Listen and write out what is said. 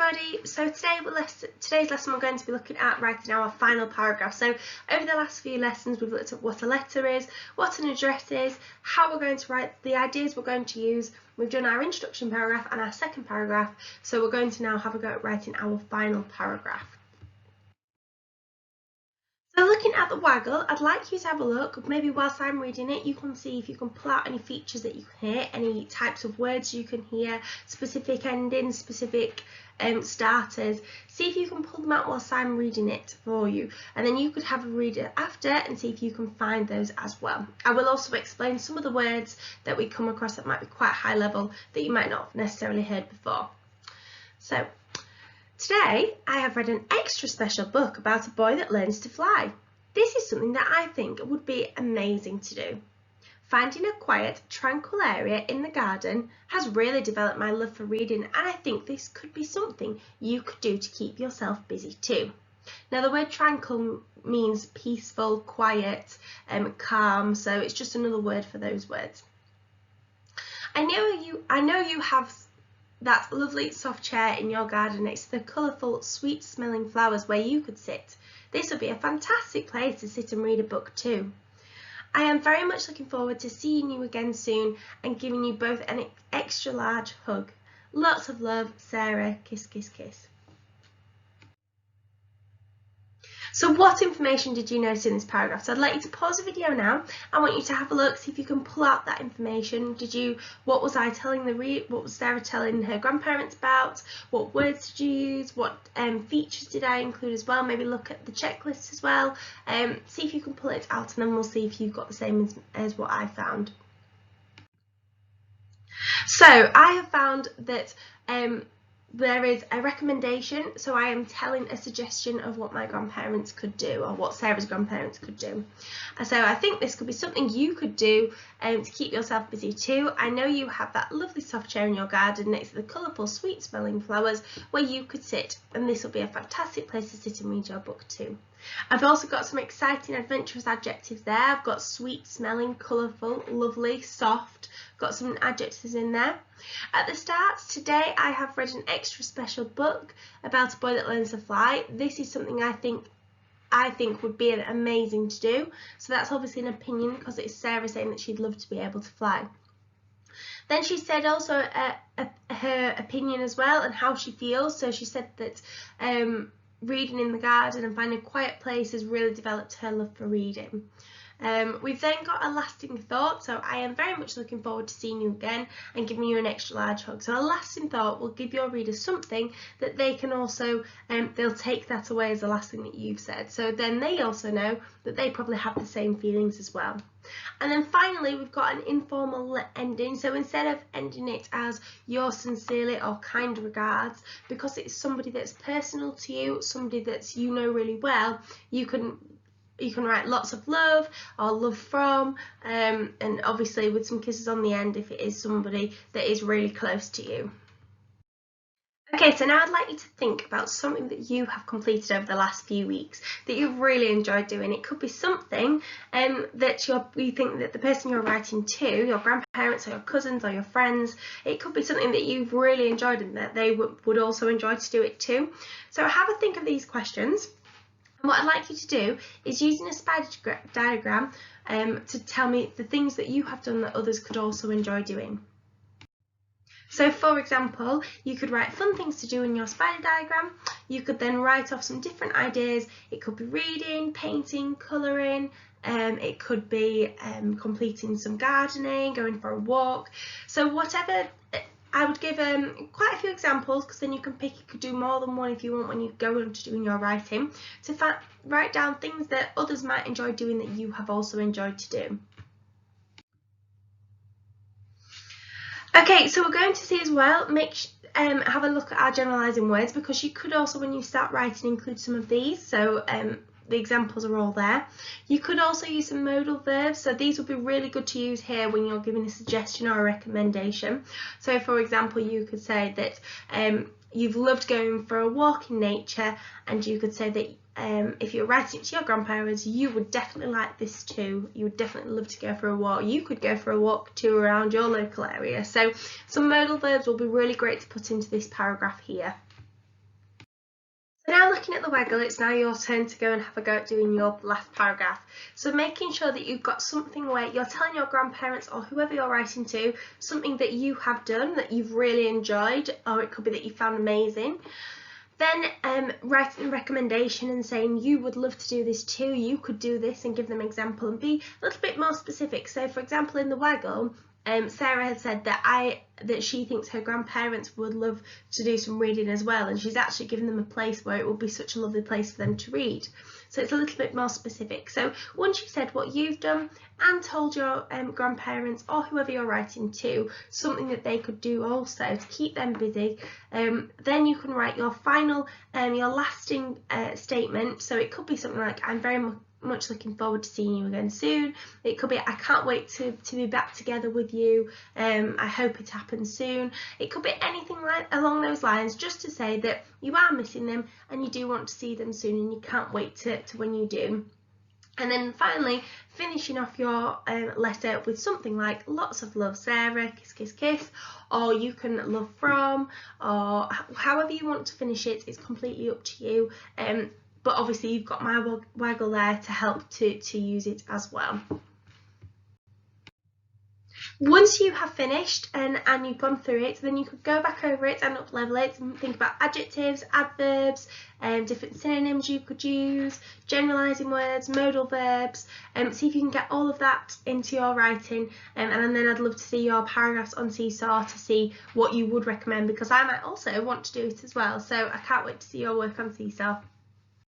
everybody, so today's lesson we're going to be looking at writing our final paragraph. So over the last few lessons we've looked at what a letter is, what an address is, how we're going to write, the ideas we're going to use. We've done our introduction paragraph and our second paragraph, so we're going to now have a go at writing our final paragraph. So looking at the Waggle, I'd like you to have a look. Maybe whilst I'm reading it, you can see if you can pull out any features that you can hear, any types of words you can hear, specific endings, specific starters. See if you can pull them out whilst I'm reading it for you, and then you could have a read it after and see if you can find those as well. I will also explain some of the words that we come across that might be quite high level that you might not have necessarily heard before. So today I have read an extra special book about a boy that learns to fly. This is something that I think would be amazing to do. Finding a quiet, tranquil area in the garden has really developed my love for reading, and I think this could be something you could do to keep yourself busy too. Now the word tranquil means peaceful, quiet, calm, so it's just another word for those words. I know you have that lovely soft chair in your garden next to the colourful, sweet smelling flowers where you could sit. This would be a fantastic place to sit and read a book too. I am very much looking forward to seeing you again soon and giving you both an extra large hug. Lots of love, Sarah. Kiss, kiss, kiss. So what information did you notice in this paragraph? So I'd like you to pause the video now. I want you to have a look, see if you can pull out that information. What was I telling what was Sarah telling her grandparents about? What words did you use? What features did I include as well? Maybe look at the checklist as well. See if you can pull it out, and then we'll see if you've got the same as what I found. So I have found that there is a recommendation, so I am telling a suggestion of what my grandparents could do, or what Sarah's grandparents could do. So I think this could be something you could do to keep yourself busy too. I know you have that lovely soft chair in your garden next to the colourful, sweet smelling flowers where you could sit, and this will be a fantastic place to sit and read your book too. I've also got some exciting, adventurous adjectives there. I've got sweet smelling, colourful, lovely, soft, got some adjectives in there. At the start, today I have read an extra special book about a boy that learns to fly. This is something I think would be amazing to do. So that's obviously an opinion because it's Sarah saying that she'd love to be able to fly. Then she said also her opinion as well and how she feels. So she said that reading in the garden and finding a quiet place has really developed her love for reading. We've then got a lasting thought, so I am very much looking forward to seeing you again and giving you an extra large hug. So a lasting thought will give your readers something that they can also, they'll take that away as the last thing that you've said. So then they also know that they probably have the same feelings as well. And then finally we've got an informal ending, so instead of ending it as yours sincerely or kind regards, because it's somebody that's personal to you, somebody that's you know really well, you can write lots of love or love from, and obviously with some kisses on the end if it is somebody that is really close to you. Okay, so now I'd like you to think about something that you have completed over the last few weeks that you've really enjoyed doing. It could be something that you think that the person you're writing to, your grandparents or your cousins or your friends, it could be something that you've really enjoyed and that they would also enjoy to do it too. So have a think of these questions. And what I'd like you to do is using a spider diagram to tell me the things that you have done that others could also enjoy doing. So for example, you could write fun things to do in your spider diagram. You could then write off some different ideas. It could be reading, painting, colouring, it could be completing some gardening, going for a walk. So whatever, I would give quite a few examples because then you can pick, you could do more than one if you want when you go into doing your writing, to write down things that others might enjoy doing that you have also enjoyed to do. Okay, so we're going to see as well, have a look at our generalising words, because you could also, when you start writing, include some of these. So the examples are all there. You could also use some modal verbs, so these would be really good to use here when you're giving a suggestion or a recommendation. So for example, you could say that you've loved going for a walk in nature, and you could say that if you're writing it to your grandparents, you would definitely like this too. You would definitely love to go for a walk. You could go for a walk too around your local area. So some modal verbs will be really great to put into this paragraph here. Now looking at the Waggle, it's now your turn to go and have a go at doing your last paragraph. So making sure that you've got something where you're telling your grandparents or whoever you're writing to something that you have done that you've really enjoyed, or it could be that you found amazing. Then writing a recommendation and saying you would love to do this too, you could do this, and give them an example and be a little bit more specific. So for example, in the Waggle, Sarah had said that she thinks her grandparents would love to do some reading as well, and she's actually given them a place where it would be such a lovely place for them to read. So it's a little bit more specific. So once you've said what you've done and told your grandparents or whoever you're writing to something that they could do also to keep them busy, then you can write your final, your lasting statement. So it could be something like, I'm very much looking forward to seeing you again soon. It could be, I can't wait to be back together with you. I hope it happens soon. It could be anything along those lines, just to say that you are missing them and you do want to see them soon and you can't wait to when you do. And then finally, finishing off your letter with something like lots of love, Sarah, kiss, kiss, kiss, or you can love from, or however you want to finish it. It's completely up to you. But obviously you've got my Waggle there to help to use it as well. Once you have finished and you've gone through it, then you could go back over it and up level it and think about adjectives, adverbs, different synonyms you could use, generalising words, modal verbs, see if you can get all of that into your writing, and then I'd love to see your paragraphs on Seesaw to see what you would recommend, because I might also want to do it as well, so I can't wait to see your work on Seesaw.